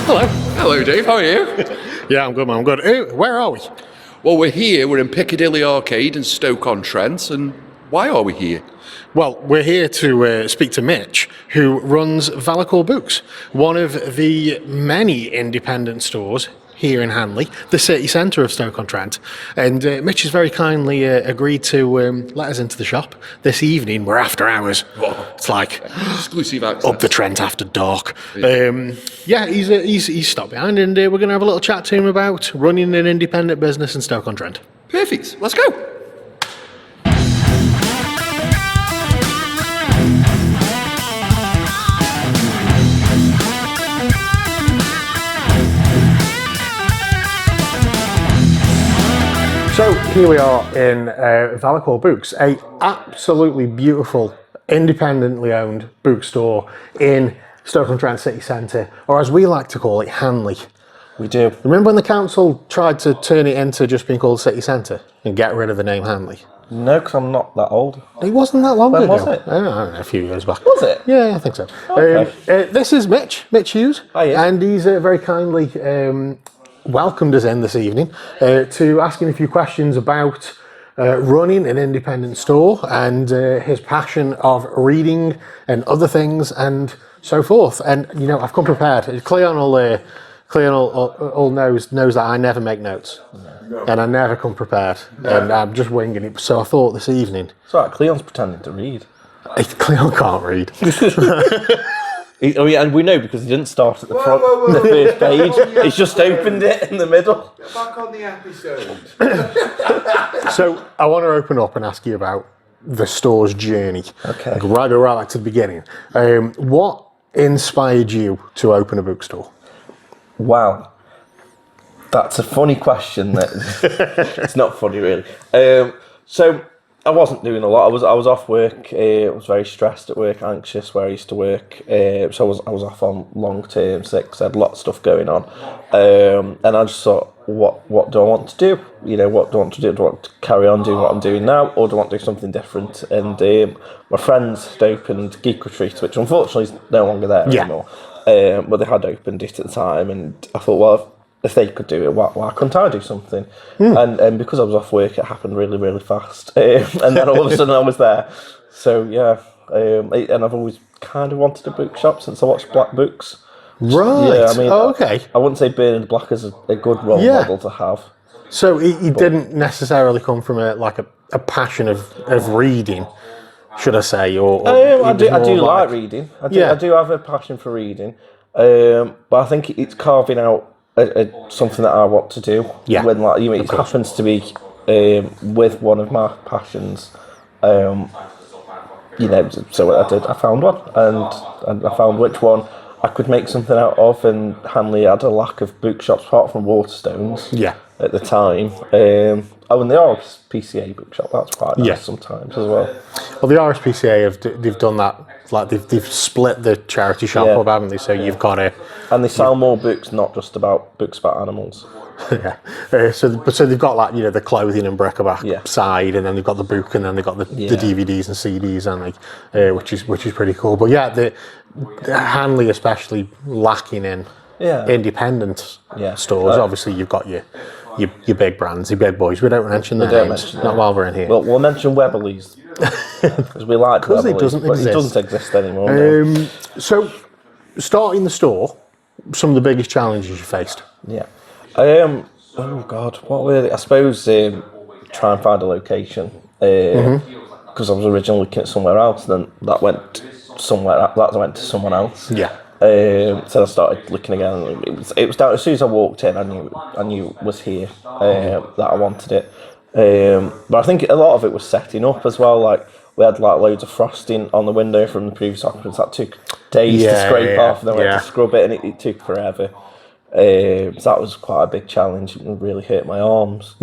Hello. Hello, Dave. How are you? Yeah, I'm good, man. I'm good. Where are we? Well, we're here. We're in Piccadilly Arcade in Stoke-on-Trent. And why are we here? Well, we're here to speak to Mitch, who runs Vellichor Books, one of the many independent stores here in Hanley, the city centre of Stoke-on-Trent. And Mitch has very kindly agreed to let us into the shop this evening. We're after hours. Whoa. It's like Exclusive access. up the Trent after dark. He's stopped behind, and we're going to have a little chat to him about running an independent business in Stoke-on-Trent. Perfect. Let's go. So here we are in Vellichor Books, a absolutely beautiful, independently owned bookstore in Stoke-on-Trent city centre, or as we like to call it, Hanley. We do. Remember when the council tried to turn it into just being called city centre and get rid of the name Hanley? No, because I'm not that old. It wasn't that long When ago. was it? I don't know, a few years back. Was it? Yeah, I think so. Okay. This is Mitch Hughes, Hiya. and he's very kindly welcomed us in this evening to asking a few questions about running an independent store and his passion of reading and other things and so forth. And you know, I've come prepared. Cleon all knows that I never make notes, and I never come prepared, and I'm just winging it. So I thought this evening, It's alright, Cleon's pretending to read. Cleon can't read. And we know because he didn't start at the front, the first page. He's just opened it in the middle. Get back on the episode. So I want to open up and ask you about the store's journey. Okay. Go right back to the beginning. What inspired you to open a bookstore? Wow. That's a funny question. It's not funny, really. So I wasn't doing a lot. I was off work. I was very stressed at work, anxious where I used to work. So I was off on long-term sick. I had a lot of stuff going on, and I just thought, what do I want to do? You know, what do I want to do? Do I want to carry on doing what I'm doing now, or do I want to do something different? And my friends had opened Geek Retreat, which unfortunately is no longer there anymore. But they had opened it at the time, and I thought, well, if they could do it, why couldn't I do something? And because I was off work, it happened really, really fast. And then all of a sudden I was there. So yeah, and I've always kind of wanted a bookshop since I watched Black Books. Right. Yeah, I mean, okay. I wouldn't say Bernard Black is a good role model to have. So he didn't necessarily come from a passion of reading, should I say, or I do like reading. I do have a passion for reading, but I think it's carving out something that I want to do. Yeah. When it happens to be with one of my passions. So what I did, I found one, and I found which one I could make something out of. And Hanley had a lack of bookshops apart from Waterstones. Yeah. At the time. And the RSPCA bookshop, that's quite nice sometimes as well. Well, the RSPCA they've done that. Like they've split the charity shop up, haven't they? So you've got a. And they sell more books, not just about books about animals. So they've got the clothing and bric-a-brac side, and then they've got the book, and then they've got the DVDs and CDs, and which is pretty cool. But yeah, the Hanley especially lacking in independent stores. Obviously, you've got your big brands, your big boys. We don't mention their names, not while we're in here. Well, we'll mention Weberly's because we like Weberly's, it doesn't but exist. It doesn't exist anymore. No. So, starting the store, some of the biggest challenges you faced. Yeah. Oh God, what were they? I suppose try and find a location because I was originally looking at somewhere else, then that went to someone else. Yeah. So I started looking again. It was down as soon as I walked in. I knew it was here that I wanted it. But I think a lot of it was setting up as well. Like we had loads of frosting on the window from the previous occupants that took days to scrape off, and then we had to scrub it, and it took forever. So that was quite a big challenge. It really hurt my arms.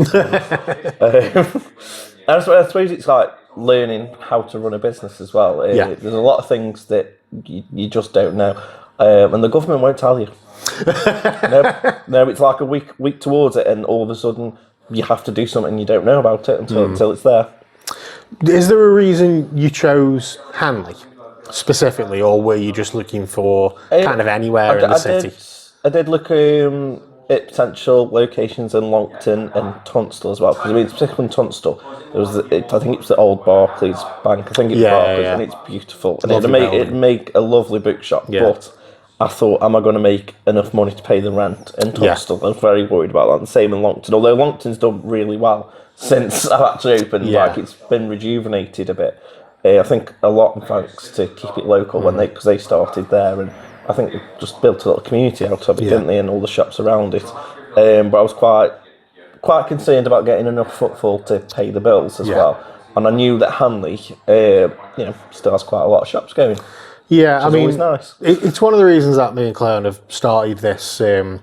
I suppose it's like learning how to run a business as well. There's a lot of things that you just don't know, and the government won't tell you. No, it's like a week towards it, and all of a sudden you have to do something you don't know about it until it's there. Is there a reason you chose Hanley specifically, or were you just looking for kind of anywhere in the city? I did look at potential locations in Longton and Tunstall as well. Because I mean, particularly in Tunstall, I think it was the old Barclays Bank. I think it's Barclays, and it's beautiful. And it'd make a lovely bookshop. Yeah. But I thought, am I going to make enough money to pay the rent in Tunstall? I was very worried about that. And same in Longton. Although Longton's done really well since I've actually opened. Like, it's been rejuvenated a bit. I think a lot thanks to Keep It Local because they started there, and I think they just built a little community out of it, didn't they, and all the shops around it. But I was quite concerned about getting enough footfall to pay the bills as well. And I knew that Hanley, still has quite a lot of shops going. Yeah, I mean, nice. It's one of the reasons that me and Cleon have started this, like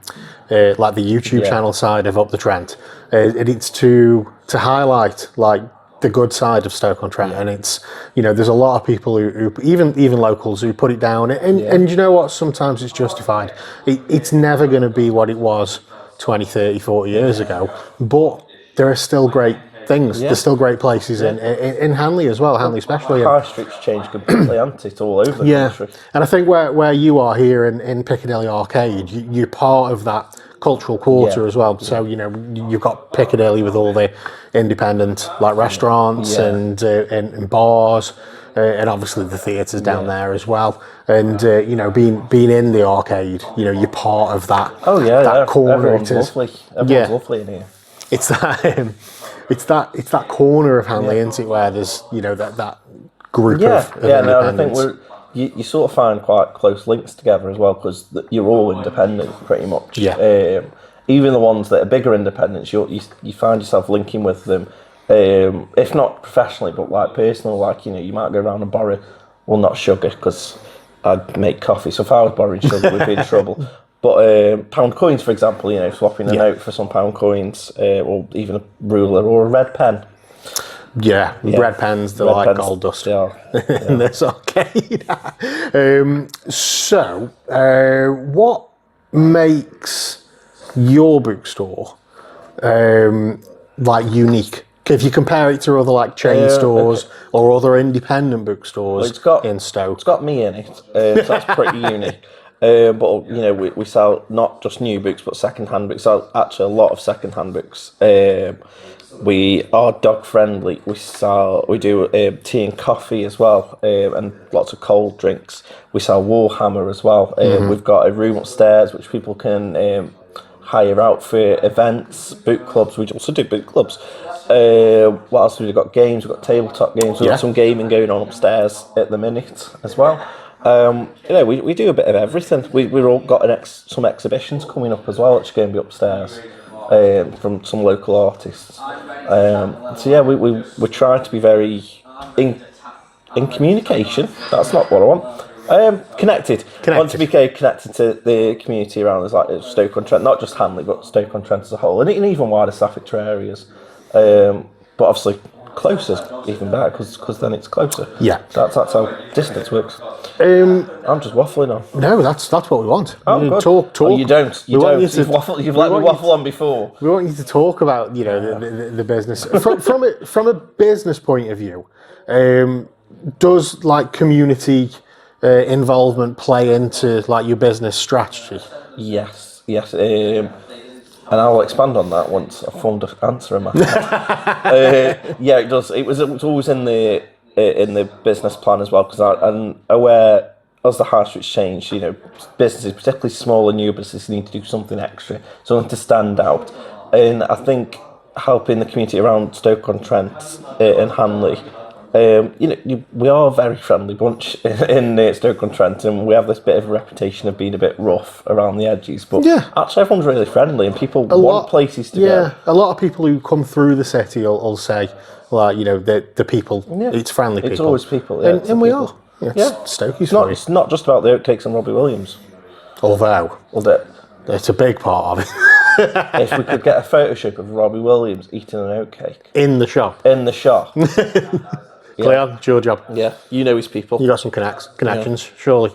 the YouTube channel side of Up the Trent. It's to highlight like the good side of Stoke-on-Trent, and it's, there's a lot of people who even locals who put it down, and you know what, sometimes it's justified. It's never going to be what it was 20, 30, 40 years ago, but there are still great things. There's still great places in Hanley as well, Hanley especially. High Street's changed completely, hasn't it, all over the country. And I think where you are here in Piccadilly Arcade, you're part of that cultural quarter as well. So, you've got Piccadilly with all the independent like restaurants and bars, and obviously the theatres down there as well. And being in the arcade, you're part of that. That corner. Everyone's lovely. Everyone's lovely in here. It's that it's that corner of Hanley, isn't it, where there's that group of independents. I think you sort of find quite close links together as well, because you're all independent pretty much. Even the ones that are bigger independents, you find yourself linking with them, if not professionally, but like personally. Like, you might go around and borrow, well, not sugar, because I'd make coffee, so if I was borrowing sugar we'd be in trouble. But pound coins, for example, swapping a note for some pound coins, or even a ruler or a red pen. Red pens, they're like gold dust in this arcade. So, what makes your bookstore like unique? If you compare it to other like chain stores or other independent bookstores in Stoke, it's got me in it, so that's pretty unique. But we sell not just new books but second-hand books. Actually, a lot of second-hand books. We are dog friendly. We do tea and coffee as well, and lots of cold drinks. We sell Warhammer as well. We've got a room upstairs which people can hire out for events, book clubs. We also do book clubs. What else have we got? Games. We've got tabletop games. We've got some gaming going on upstairs at the minute as well. We do a bit of everything. We've all got some exhibitions coming up as well, which are going to be upstairs from some local artists. We try to be very in communication. That's not what I want. Connected. I want to be connected to the community around us, like Stoke-on-Trent, not just Hanley, but Stoke-on-Trent as a whole, and even wider Staffordshire areas. But obviously, closer is even better, because then it's closer. That's how distance works. I'm just waffling on. No, that's what we want. Good. Talk. Oh, you don't. You've let me waffle on before. We want you to talk about the business from a business point of view. Does like community involvement play into like your business strategy? Yes. And I'll expand on that once I've formed an answer in my head. It does. It was always in the business plan as well, because I'm aware as the high street's changed, businesses, particularly small and new businesses, need to do something extra, something to stand out. And I think helping the community around Stoke-on-Trent and Hanley, we are a very friendly bunch in Stoke-on-Trent, and we have this bit of a reputation of being a bit rough around the edges, but actually everyone's really friendly, and people want places to go. A lot of people who come through the city will say, like, the people, it's friendly people. It's always people, and we are. Stokey's it's not just about the oatcakes and Robbie Williams. Although it's a big part of it. If we could get a photo shoot of Robbie Williams eating an oatcake. In the shop. Cleon, it's your job. Yeah, you know his people. You got some connections, surely.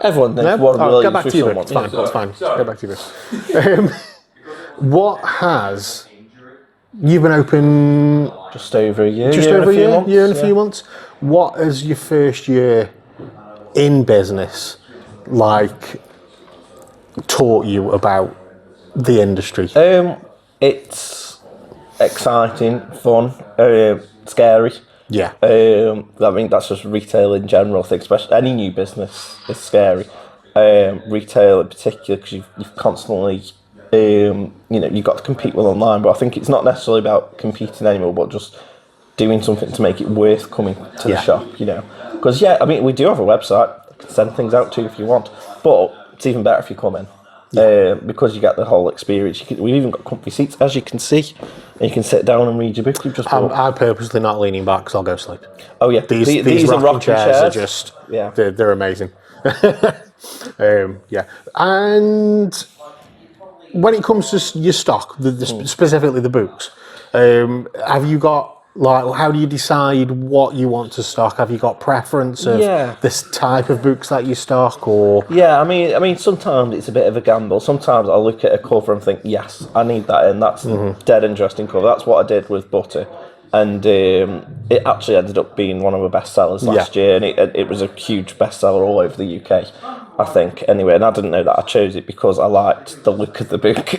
Everyone knows Robbie Williams. Get back to you, it's fine. It's fine. Get back to you. What has... You've been open... Just over a year. Year and a few months. What has your first year in business like taught you about the industry? It's exciting, fun, scary. Yeah. I mean, that's just retail in general. I think, especially any new business is scary. Retail in particular, because you've constantly, you've got to compete with online. But I think it's not necessarily about competing anymore, but just doing something to make it worth coming to the shop. Because I mean, we do have a website. I can send things out to you if you want, but it's even better if you come in. Because you get the whole experience. We've even got comfy seats, as you can see, and you can sit down and read your book. I'm purposely not leaning back because I'll go sleep. Oh yeah, these rocking chairs are just they're amazing. And when it comes to your stock, specifically the books, have you got? Like, how do you decide what you want to stock? Have you got preference of this type of books that you stock, or? Yeah, I mean, sometimes it's a bit of a gamble. Sometimes I look at a cover and think, yes, I need that in. That's a dead interesting cover. That's what I did with Butter, and it actually ended up being one of my best sellers last year, and it was a huge bestseller all over the UK, I think. Anyway, and I didn't know that I chose it because I liked the look of the book,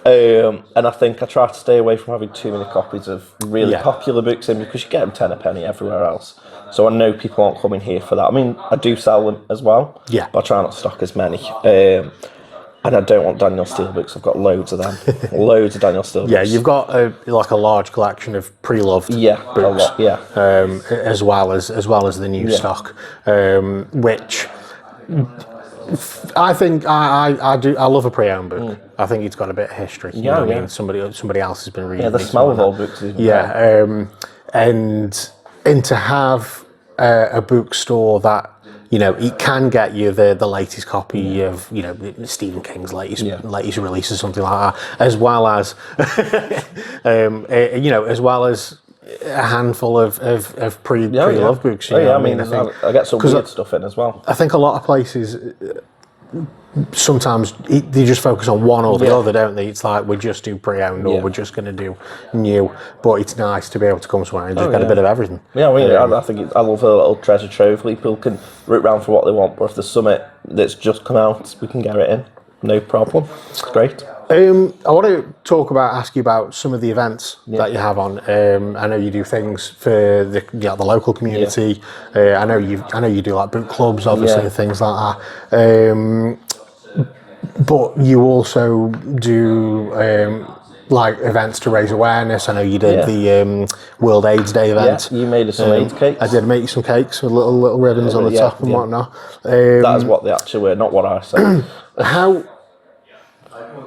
and I think I try to stay away from having too many copies of really popular books in, because you get them 10 a penny everywhere else. So I know people aren't coming here for that. I mean, I do sell them as well, but I try not to stock as many. And I don't want Daniel Steele books. I've got loads of them. Loads of Daniel Steele books. Yeah, you've got a large collection of pre-loved books. As well as the new stock, which I think I do. I love a pre-owned book. I think it's got a bit of history. You know what I mean? Somebody else has been reading. Yeah, the smell of old books is and to have a bookstore that, it can get you the latest copy of, Stephen King's latest release or something like that, as well as as well as a handful of pre-loved books. I mean, I get some weird stuff in as well. I think a lot of places sometimes they just focus on one or the other, don't they? It's like, we just do pre-owned or we're just going to do new, but it's nice to be able to come somewhere and just get a bit of everything. Yeah, I think I love a little treasure trove. People can root around for what they want, but if there's something that's just come out, we can get it in, no problem. It's great. I want to ask you about some of the events that you have on. I know you do things for the local community. I know you do like book clubs, obviously, and things like that. But you also do like events to raise awareness. I know you did the World AIDS Day event. Yeah, you made us some AIDS cakes. I did make you some cakes with little ribbons on the top and whatnot. That is what they actually were, not what I said.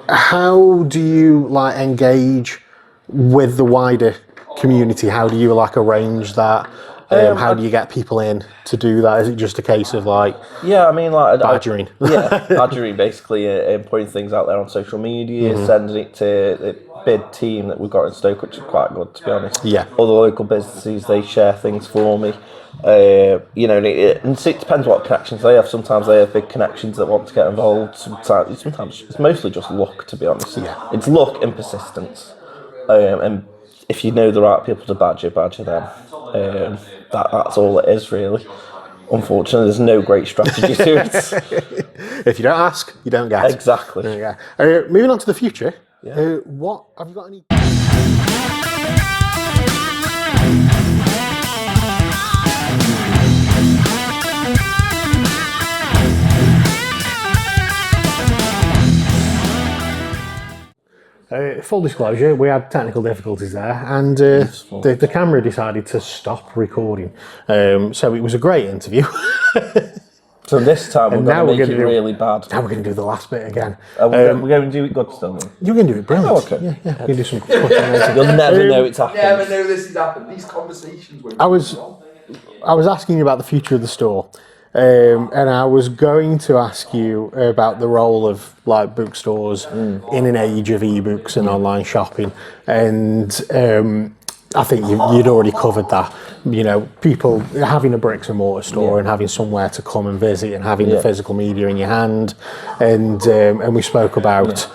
How do you engage with the wider community? How do you arrange that? How do you get people in to do that? Is it just a case of badgering? Badgering basically, putting things out there on social media, sending it to the bid team that we've got in Stoke, which is quite good, to be honest. Yeah. Other local businesses, they share things for me. And it depends what connections they have. Sometimes they have big connections that want to get involved. Sometimes it's mostly just luck, to be honest. Yeah. It's luck and persistence. And if you know the right people to badger them. That's all it is, really. Unfortunately, there's no great strategy to it. If you don't ask, you don't get. Exactly. Moving on to the future. What have you got any? Full disclosure, we had technical difficulties there, and the camera decided to stop recording. So it was a great interview. So this time we're going to make it really bad. Now we're going to do the last bit again. We're going to do it good still, then? You're going to do it brilliant. Oh, okay. Yeah. You'll do some. You'll never know it's happened. Never know this has happened. These conversations were. I was asking you about the future of the store. And I was going to ask you about the role of bookstores in an age of ebooks and online shopping, and I think you'd already covered that. People having a bricks and mortar store and having somewhere to come and visit and having the physical media in your hand, and we spoke about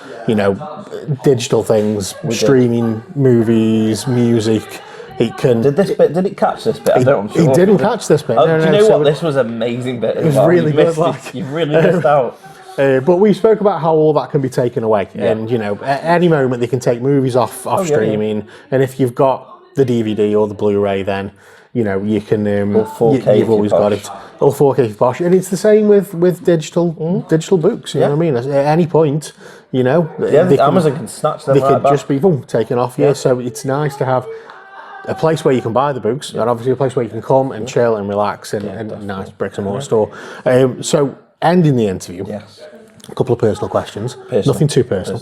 digital things, streaming movies, music. Did it catch this bit? He didn't catch this bit. Do you know what? This was an amazing bit. It was really good. You've really missed out. But we spoke about how all that can be taken away, and you know, at any moment they can take movies off streaming, and if you've got the DVD or the Blu-ray, then you know you can. Or 4K you've always got it. Or 4K for posh, and it's the same with digital books. You know what I mean? At any point, you know, Amazon can snatch them. They could just be taken off you. So it's nice to have a place where you can buy the books, and obviously a place where you can come and chill and relax, and a nice bricks and mortar store. So ending the interview. Yes. A couple of personal questions. Nothing too personal.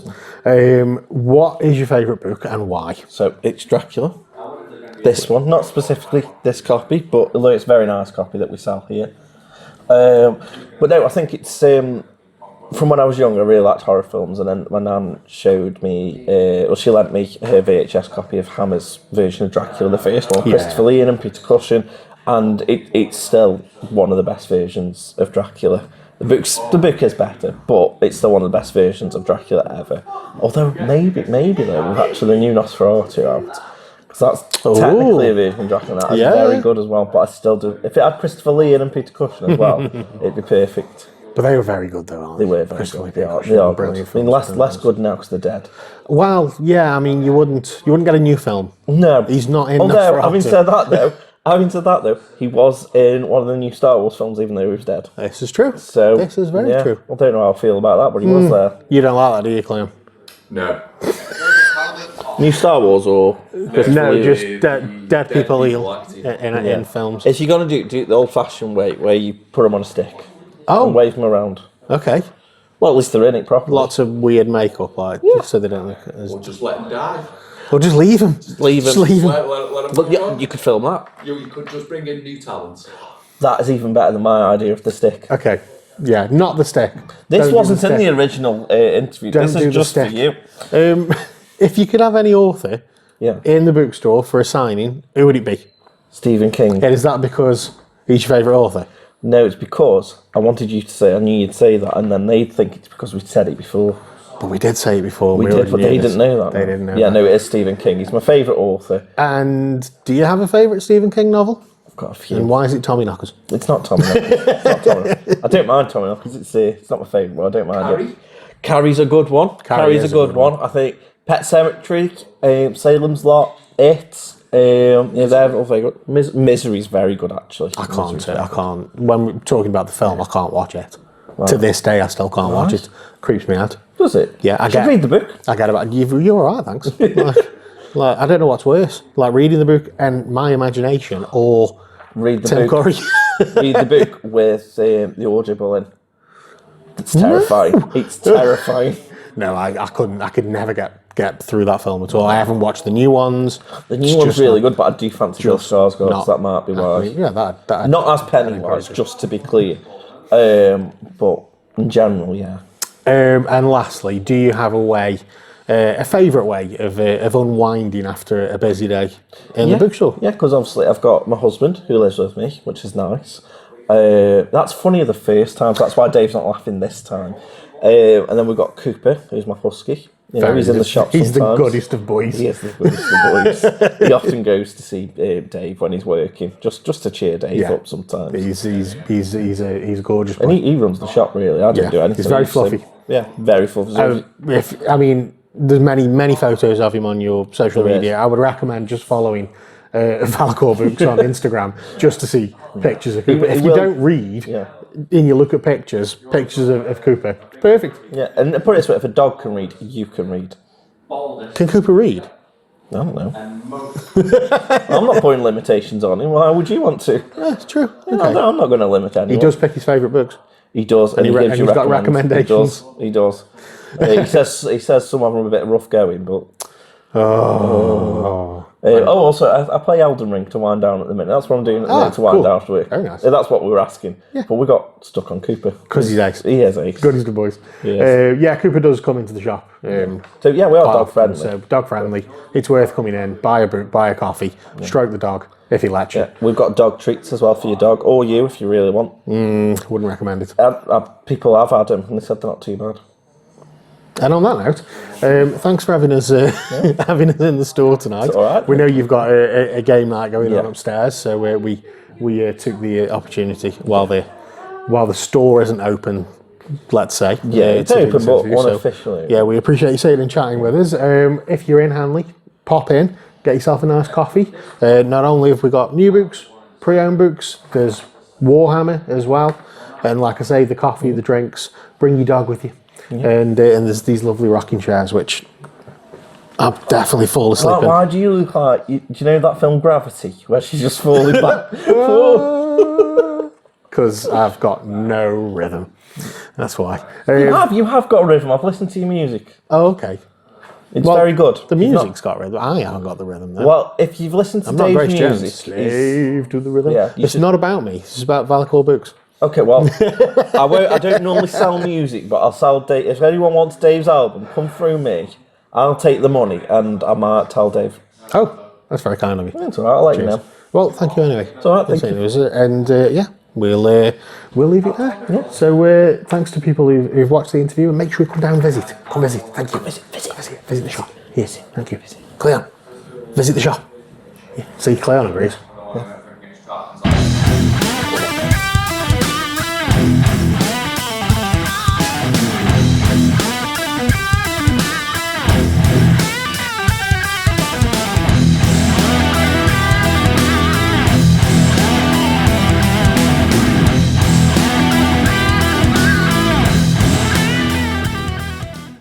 What is your favourite book and why? So it's Dracula. This one, not specifically this copy, but although it's a very nice copy that we sell here. But no, I think it's from when I was young, I really liked horror films, and then my nan showed me, she lent me her VHS copy of Hammer's version of Dracula, the first one, Christopher Lee and Peter Cushing, and it's still one of the best versions of Dracula. The book is better, but it's still one of the best versions of Dracula ever. Although maybe though, we've actually the new Nosferatu out. Because that's technically a version of Dracula. That is very good as well, but I still do. If it had Christopher Lee and Peter Cushing as well, it'd be perfect. But they were very good though, aren't they? They were very good. They are brilliant. I mean, less good now because they're dead. Well, yeah, I mean, you wouldn't get a new film. No. He's not in Although, having said that though, he was in one of the new Star Wars films, even though he was dead. This is true. So this is very true. I don't know how I feel about that, but he was there. You don't like that, do you, Clem? No. New Star Wars or no, just dead people in films. If you're gonna do it the old-fashioned way, where you put them on a stick and wave them around. Okay. Well, at least they're in it properly. Lots of weird makeup, so they don't look as. Or just let him die. Or just leave them. Leave them. Let him But you could film that. You could just bring in new talent. That is even better than my idea of the stick. Okay. Yeah, not the stick. This wasn't in the original interview. This is just for you. If you could have any author in the bookstore for a signing, who would it be? Stephen King. And is that because he's your favourite author? No, it's because I wanted you to say, I knew you'd say that, and then they'd think it's because we'd said it before. But we did say it before. We did, but they didn't know that. They didn't know Yeah, that. no, it is Stephen King. He's my favourite author. And do you have a favourite Stephen King novel? I've got a few. And why is it Tommy Knockers? It's not Tommy Knockers. It's not Tommy Knockers. I don't mind Tommy Knockers. It's not my favourite, but I don't mind it. Carrie's a good one. Carrie's a good one. I think Pet Sematary, Salem's Lot, It. They're all very good. Misery's very good, actually. I can't. When we're talking about the film, I can't watch it. Right. To this day, I still can't watch it. Creeps me out. Does it? Yeah, I read the book. I get about. You're all right, thanks. like, I don't know what's worse, like reading the book and my imagination, or read the Tim book. Curry. Read the book with the audible in. It's terrifying. It's terrifying. No, I couldn't. I could never get through that film at all. I haven't watched the new ones. The new one's really good, but I do fancy Bill Skarsgård, so that might be why. Yeah, that not as Pennywise, just to be clear. But in general, yeah. And lastly, do you have a favourite way of unwinding after a busy day in the bookstore? Yeah, because obviously I've got my husband who lives with me, which is nice. That's funnier the first time, so that's why Dave's not laughing this time. And then we've got Cooper, who's my husky. You know, he's in the shop sometimes. He's the goodest of boys. He is the goodest of boys. He often goes to see Dave when he's working, just to cheer Dave up sometimes. He's a gorgeous boy. And he runs the shop, really. I don't do anything. He's very fluffy. Yeah, very fluffy. There's many photos of him on your social media. I would recommend just following Vellichor Books on Instagram just to see pictures of Cooper. If you don't read and you look at pictures of Cooper, it's perfect. Yeah, and put it this way, if a dog can read, you can read. Can Cooper read? I don't know. I'm not putting limitations on him. Why would you want to? Yeah, it's true. Okay. No, I'm not going to limit anyone. He does pick his favourite books. He does, and he gives you got recommendations. He does. He says some of them are a bit rough going, but. Also, I play Elden Ring to wind down at the minute. That's what I'm doing at the minute to wind down after work. Very nice. That's what we were asking. Yeah. But we got stuck on Cooper. Because he's ace. He is ace. Good as the boys. Yes. Cooper does come into the shop. So yeah, we are dog friendly. So dog friendly. It's worth coming in, buy a book, buy a coffee, stroke the dog if he lets you. Yeah. We've got dog treats as well for your dog, or you if you really want. Wouldn't recommend it. People have had them and they said they're not too bad. And on that note, thanks for having us having us in the store tonight. It's all right. We know you've got a game night going on upstairs, so we took the opportunity while the store isn't open let's say. Yeah, it's to do open, this but interview. So, unofficially. yeah, we appreciate you sitting and chatting with us. If you're in Hanley, pop in, get yourself a nice coffee. Not only have we got new books, pre-owned books, there's Warhammer as well. And like I say, the coffee, the drinks, bring your dog with you. And there's these lovely rocking chairs, which I'll definitely fall asleep in. Why do you look like, do you know that film Gravity, where she's just falling back? Because I've got no rhythm. That's why. You have got a rhythm. I've listened to your music. Oh, okay. It's very good. The music's got rhythm. I haven't got the rhythm though. Well, if you've listened to I'm not Dave's Grace Jones. music, Slave to the rhythm. Yeah, It's not about me. It's about Vellichor Books. okay, well, I don't normally sell music, but I'll sell Dave. If anyone wants Dave's album, come through me. I'll take the money, and I might tell Dave. Oh, that's very kind of you. It's all right. I'll let you Cheers. know. Well, thank you anyway. It's all right. Thank you. And yeah, we'll leave it there. Yeah. So thanks to people who've watched the interview, and make sure you come down and visit. Come visit. Thank you. Visit the shop. Yes. Thank you. Cleon, visit the shop. Yeah. See, Cleon agrees.